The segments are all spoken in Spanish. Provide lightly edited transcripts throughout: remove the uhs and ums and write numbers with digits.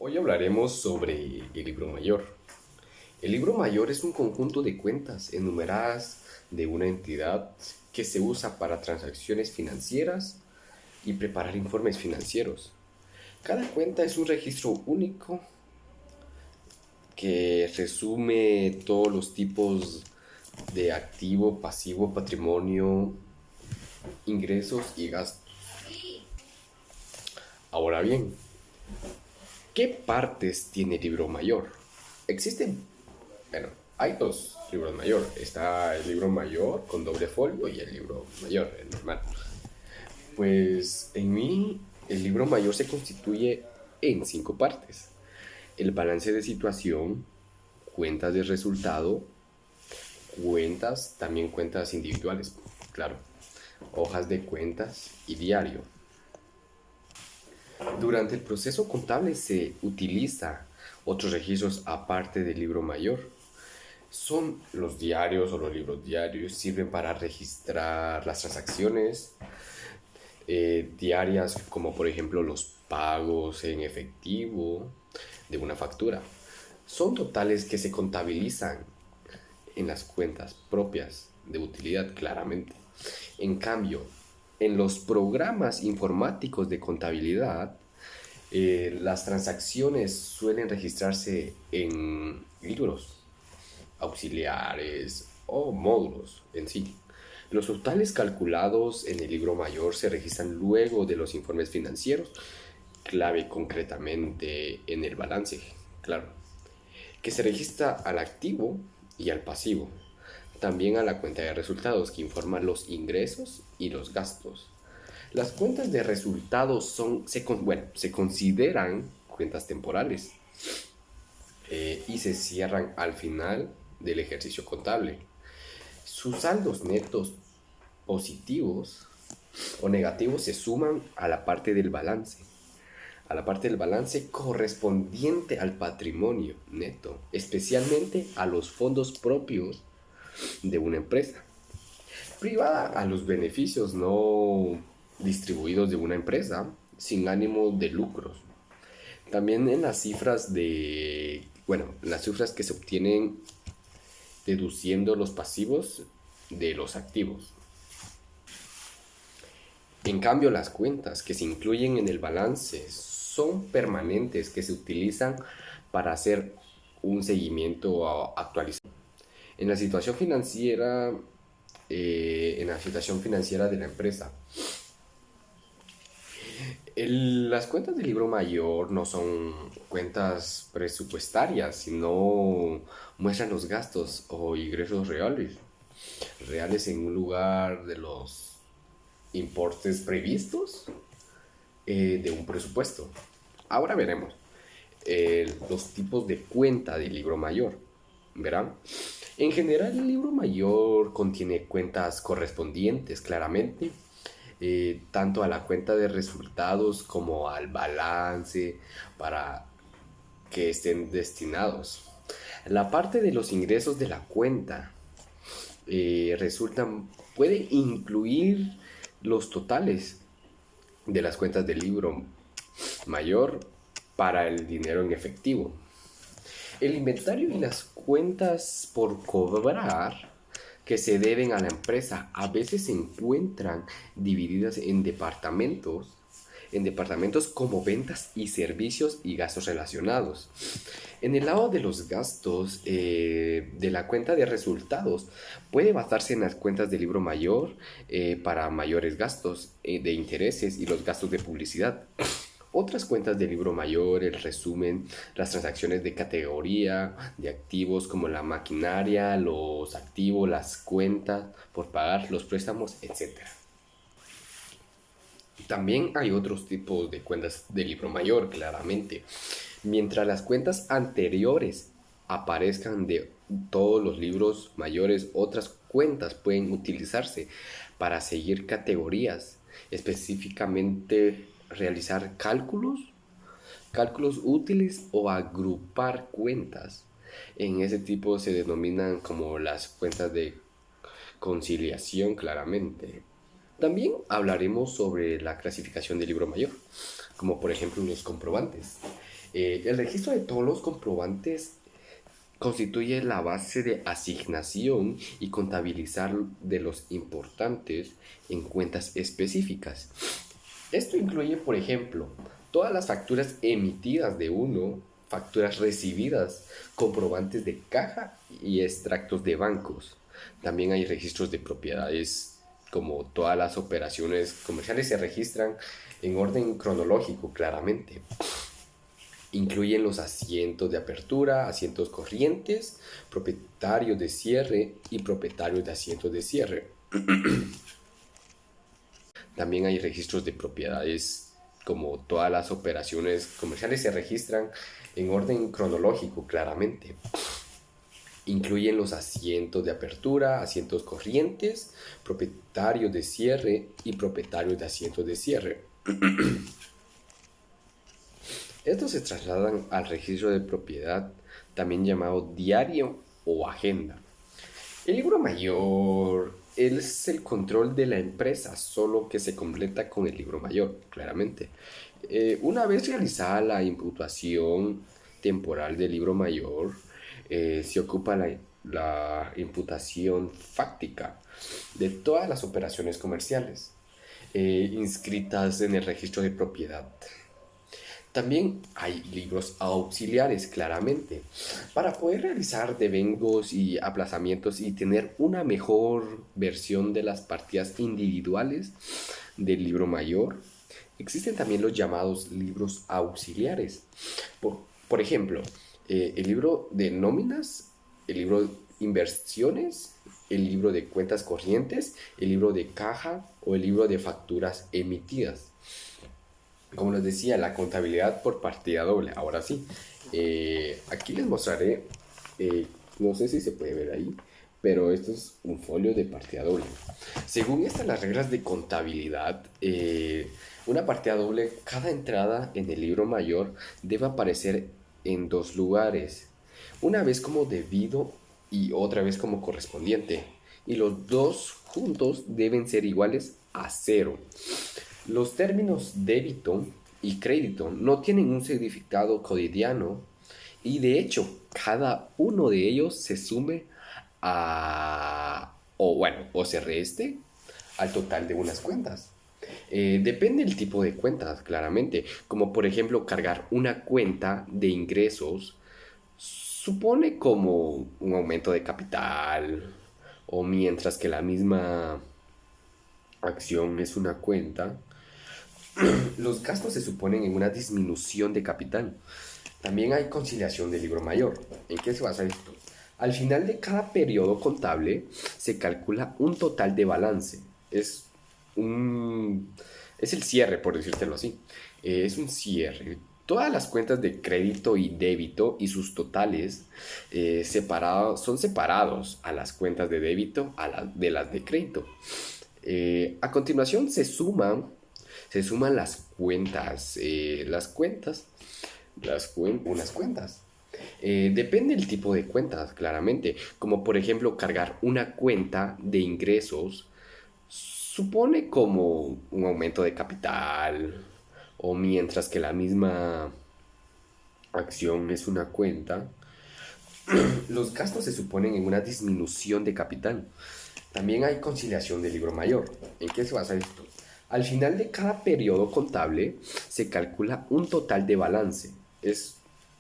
Hoy hablaremos sobre el libro mayor. El libro mayor es un conjunto de cuentas enumeradas de una entidad que se usa para transacciones financieras y preparar informes financieros. Cada cuenta es un registro único que resume todos los tipos de activo, pasivo, patrimonio, ingresos y gastos. Ahora bien, ¿qué partes tiene el libro mayor? Existen, bueno, hay dos libros mayor. Está el libro mayor con doble folio y el libro mayor, el normal. Pues en mí, el libro mayor se constituye en 5 partes. El balance de situación, cuentas de resultado, cuentas, también cuentas individuales, claro, hojas de cuentas y diario. Durante el proceso contable se utiliza otros registros aparte del libro mayor. Son los diarios o los libros diarios, sirven para registrar las transacciones diarias, como por ejemplo los pagos en efectivo de una factura. Son totales que se contabilizan en las cuentas propias de utilidad, claramente. En cambio, en los programas informáticos de contabilidad, las transacciones suelen registrarse en libros auxiliares o módulos en sí. Los totales calculados en el libro mayor se registran luego de los informes financieros, clave concretamente en el balance, claro, que se registra al activo y al pasivo. También a la cuenta de resultados, que informa los ingresos y los gastos. Las cuentas de resultados se consideran cuentas temporales y se cierran al final del ejercicio contable. Sus saldos netos positivos o negativos se suman a la parte del balance correspondiente al patrimonio neto, especialmente a los fondos propios de una empresa privada, a los beneficios no distribuidos de una empresa sin ánimo de lucros. También en las cifras las cifras que se obtienen deduciendo los pasivos de los activos. En cambio, las cuentas que se incluyen en el balance son permanentes, que se utilizan para hacer un seguimiento actualizado. En la situación financiera, de la empresa, las cuentas del libro mayor no son cuentas presupuestarias, sino muestran los gastos o ingresos reales en un lugar de los importes previstos de un presupuesto. Ahora veremos los tipos de cuenta del libro mayor. ¿Verán? En general, el libro mayor contiene cuentas correspondientes, claramente, tanto a la cuenta de resultados como al balance, para que estén destinados. La parte de los ingresos de la cuenta puede incluir los totales de las cuentas del libro mayor para el dinero en efectivo. El inventario y las cuentas por cobrar que se deben a la empresa a veces se encuentran divididas en departamentos como ventas y servicios y gastos relacionados. En el lado de los gastos de la cuenta de resultados, puede basarse en las cuentas del libro mayor para mayores gastos de intereses y los gastos de publicidad. Otras cuentas del libro mayor resumen las transacciones de categoría de activos como la maquinaria, los activos, las cuentas por pagar, los préstamos, etc. También hay otros tipos de cuentas del libro mayor, claramente. Mientras las cuentas anteriores aparezcan de todos los libros mayores, otras cuentas pueden utilizarse para seguir categorías, específicamente realizar cálculos útiles o agrupar cuentas. En ese tipo se denominan como las cuentas de conciliación, claramente. También hablaremos sobre la clasificación del libro mayor, como por ejemplo los comprobantes. El registro de todos los comprobantes constituye la base de asignación y contabilizar de los importantes en cuentas específicas. Esto incluye, por ejemplo, todas las facturas emitidas de uno, facturas recibidas, comprobantes de caja y extractos de bancos. También hay registros de propiedades, como todas las operaciones comerciales se registran en orden cronológico, claramente. Incluyen los asientos de apertura, asientos corrientes, propietarios de cierre y propietarios de asientos de cierre. También hay registros de propiedades, como todas las operaciones comerciales se registran en orden cronológico, claramente. Incluyen los asientos de apertura, asientos corrientes, propietarios de cierre y propietarios de asientos de cierre. Estos se trasladan al registro de propiedad, también llamado diario o agenda. El libro mayor es el control de la empresa, solo que se completa con el libro mayor, claramente. Una vez realizada la imputación temporal del libro mayor, se ocupa la imputación fáctica de todas las operaciones comerciales inscritas en el registro de propiedad. También hay libros auxiliares, claramente, para poder realizar devengos y aplazamientos y tener una mejor versión de las partidas individuales del libro mayor. Existen también los llamados libros auxiliares. Por ejemplo, el libro de nóminas, el libro de inversiones, el libro de cuentas corrientes, el libro de caja o el libro de facturas emitidas. Como les decía, la contabilidad por partida doble. Ahora sí, aquí les mostraré, no sé si se puede ver ahí, pero esto es un folio de partida doble. Según las reglas de contabilidad, una partida doble, cada entrada en el libro mayor debe aparecer en dos lugares, una vez como debido y otra vez como correspondiente, y los dos juntos deben ser iguales a 0. Los términos débito y crédito no tienen un significado cotidiano y de hecho cada uno de ellos se sume o se reste al total de unas cuentas. Depende del tipo de cuentas, claramente, como por ejemplo cargar una cuenta de ingresos supone como un aumento de capital, o mientras que la misma acción es una cuenta, los gastos se suponen en una disminución de capital. También hay conciliación del libro mayor. ¿En qué se basa esto? Al final de cada periodo contable se calcula un total de balance. Es el cierre, por decírtelo así. Es un cierre. Todas las cuentas de crédito y débito y sus totales son separados a las cuentas de débito de las de crédito. A continuación se suman las cuentas, unas cuentas. Depende del tipo de cuentas, claramente, como por ejemplo cargar una cuenta de ingresos supone como un aumento de capital, o mientras que la misma acción es una cuenta, los gastos se suponen en una disminución de capital. También hay conciliación del libro mayor. ¿En qué se basa esto? Al final de cada periodo contable se calcula un total de balance. Es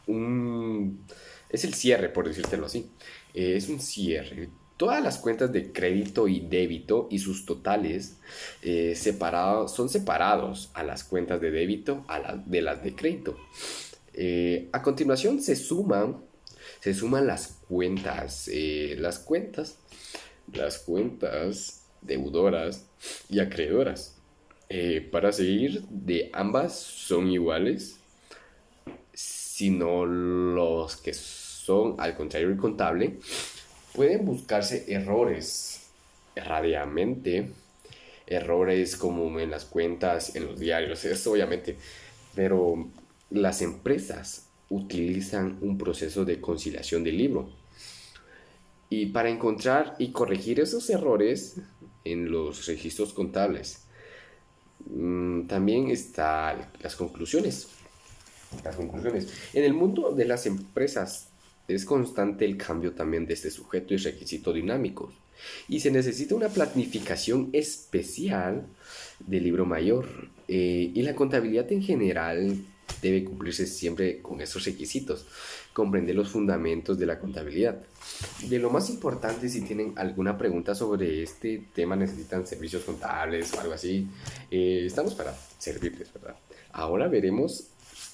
el cierre, por decírtelo así. Es un cierre. Todas las cuentas de crédito y débito y sus totales son separados a las cuentas de débito de las de crédito. A continuación se suman las cuentas deudoras y acreedoras. Para seguir, de ambas son iguales, sino los que son al contrario del contable. Pueden buscarse errores erróneamente, errores como en las cuentas, en los diarios, eso obviamente, pero las empresas utilizan un proceso de conciliación del libro. Y para encontrar y corregir esos errores en los registros contables, también están las conclusiones. Las conclusiones. En el mundo de las empresas es constante el cambio también de este sujeto y requisito dinámicos. Y se necesita una planificación especial del libro mayor. Y la contabilidad en general debe cumplirse siempre con esos requisitos. Comprender los fundamentos de la contabilidad. De lo más importante, si tienen alguna pregunta sobre este tema, necesitan servicios contables o algo así, estamos para servirles, ¿verdad? Ahora veremos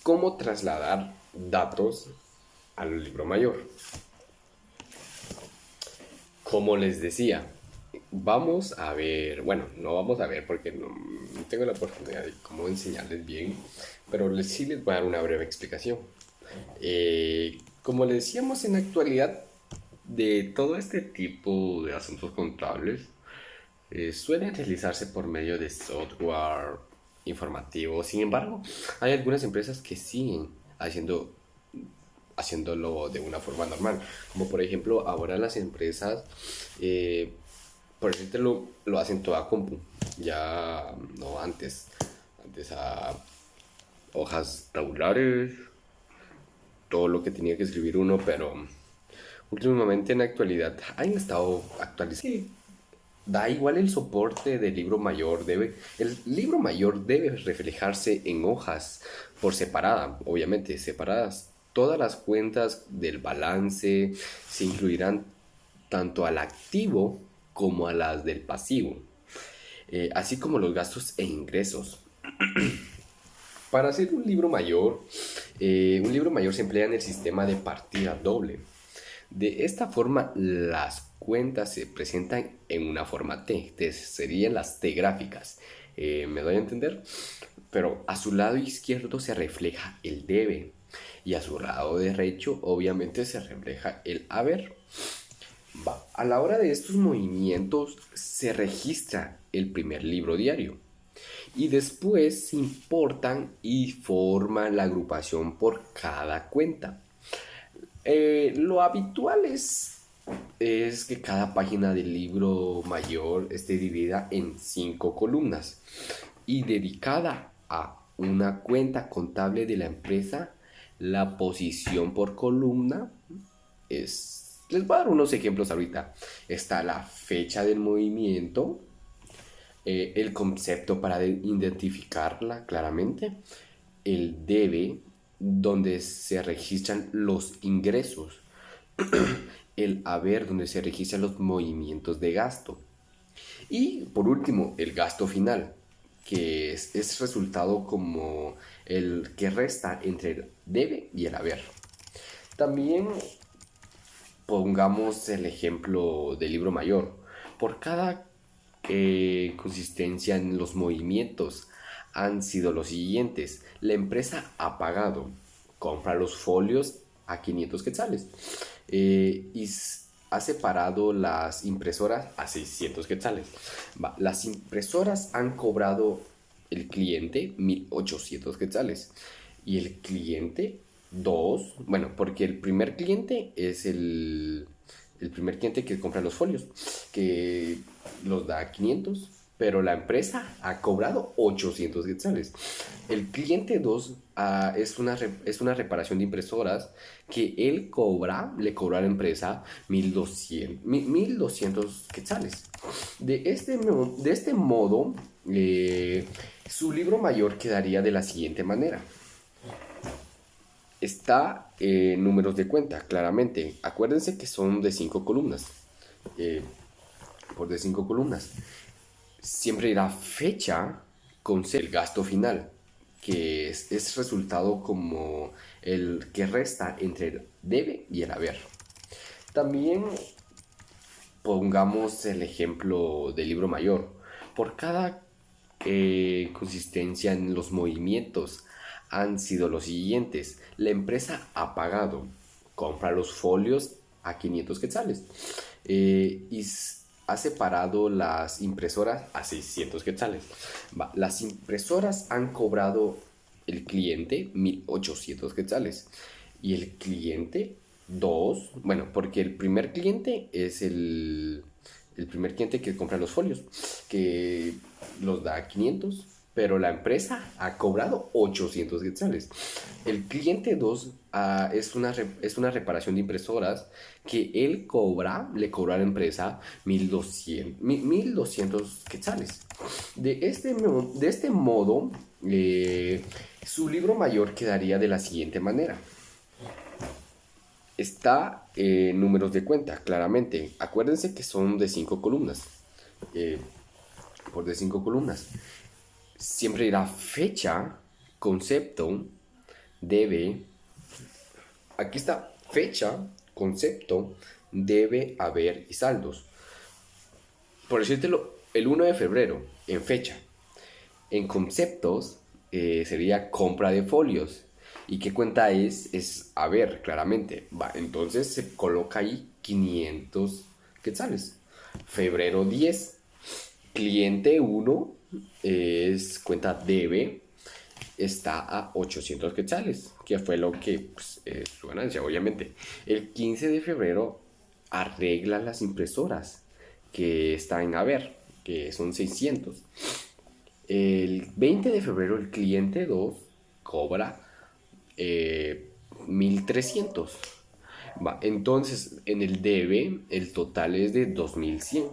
cómo trasladar datos al libro mayor. Como les decía, vamos a ver, bueno, no vamos a ver porque no tengo la oportunidad de cómo enseñarles bien, pero sí les voy a dar una breve explicación. Como le decíamos, en la actualidad, de todo este tipo de asuntos contables suelen realizarse por medio de software informativo. Sin embargo, hay algunas empresas que siguen haciéndolo de una forma normal. Como por ejemplo, ahora las empresas, por ejemplo, lo hacen toda compu. Ya no antes. Antes a hojas tabulares, todo lo que tenía que escribir uno, pero últimamente en la actualidad han estado actualizando. Sí, da igual el soporte del libro mayor, el libro mayor debe reflejarse en hojas por separada, obviamente, separadas. Todas las cuentas del balance se incluirán tanto al activo como a las del pasivo, así como los gastos e ingresos. Para hacer un libro mayor se emplea en el sistema de partida doble. De esta forma, las cuentas se presentan en una forma T, serían las T gráficas. ¿Me doy a entender? Pero a su lado izquierdo se refleja el debe y a su lado derecho obviamente se refleja el haber. A la hora de estos movimientos se registra el primer libro diario y después se importan y forman la agrupación por cada cuenta. Lo habitual es que cada página del libro mayor esté dividida en 5 columnas y dedicada a una cuenta contable de la empresa. La posición por columna es... Les voy a dar unos ejemplos ahorita. Está la fecha del movimiento, el concepto para identificarla claramente, el debe, donde se registran los ingresos, el haber, donde se registran los movimientos de gasto, y por último, el gasto final, que es resultado como el que resta entre el debe y el haber. También pongamos el ejemplo del libro mayor. Por cada consistencia en los movimientos han sido los siguientes. La empresa ha pagado, compra los folios a 500 quetzales y ha separado las impresoras a 600 quetzales. Las impresoras han cobrado el cliente 1800 quetzales y el cliente 2, bueno, porque el primer cliente es el primer cliente que compra los folios, que los da 500, pero la empresa ha cobrado 800 quetzales. El cliente 2 es una reparación de impresoras que él le cobró a la empresa 1200 quetzales. De este modo, su libro mayor quedaría de la siguiente manera. Está números de cuenta, claramente. Acuérdense que son de 5 columnas. Por de 5 columnas. Siempre irá fecha con el gasto final, que es resultado como el que resta entre el debe y el haber. También pongamos el ejemplo del libro mayor. Por cada consistencia en los movimientos han sido los siguientes. La empresa ha pagado, compra los folios a 500 quetzales y ha separado las impresoras a 600 quetzales. Las impresoras han cobrado el cliente 1800 quetzales y el cliente 2, bueno, porque el primer cliente es el primer cliente que compra los folios, que los da 500, pero la empresa ha cobrado 800 quetzales. El cliente 2 es una reparación de impresoras que le cobra a la empresa 1200 quetzales. De este modo, su libro mayor quedaría de la siguiente manera. Está números de cuenta, claramente. Acuérdense que son de 5 columnas. Por de 5 columnas. Siempre irá fecha, concepto, debe. Aquí está fecha, concepto, debe, haber y saldos. Por decírtelo, el 1 de febrero, en fecha. En conceptos sería compra de folios. ¿Y qué cuenta es? Es haber, claramente. Va, entonces se coloca ahí 500 quetzales. Febrero 10. Cliente 1 es cuenta debe. Está a 800 quetzales, que fue lo que pues, su ganancia, obviamente. El 15 de febrero arregla las impresoras, que está en haber, que son 600. El 20 de febrero el cliente 2 cobra 1300. Va, entonces en el debe el total es de 2100.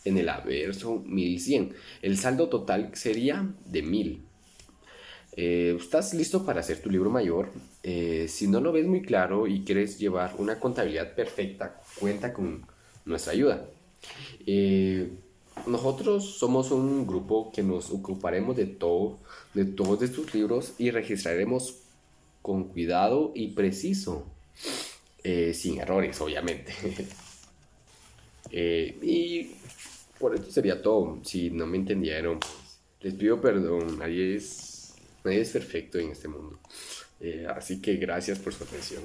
En el haber son 1100. El saldo total sería de 1000. ¿Estás listo para hacer tu libro mayor? Si no lo ves muy claro y quieres llevar una contabilidad perfecta, cuenta con nuestra ayuda. Nosotros somos un grupo que nos ocuparemos de todos estos libros y registraremos con cuidado y preciso, sin errores, obviamente. Y por esto sería todo. Si no me entendieron, pues, les pido perdón. Nadie es perfecto en este mundo. Así que gracias por su atención.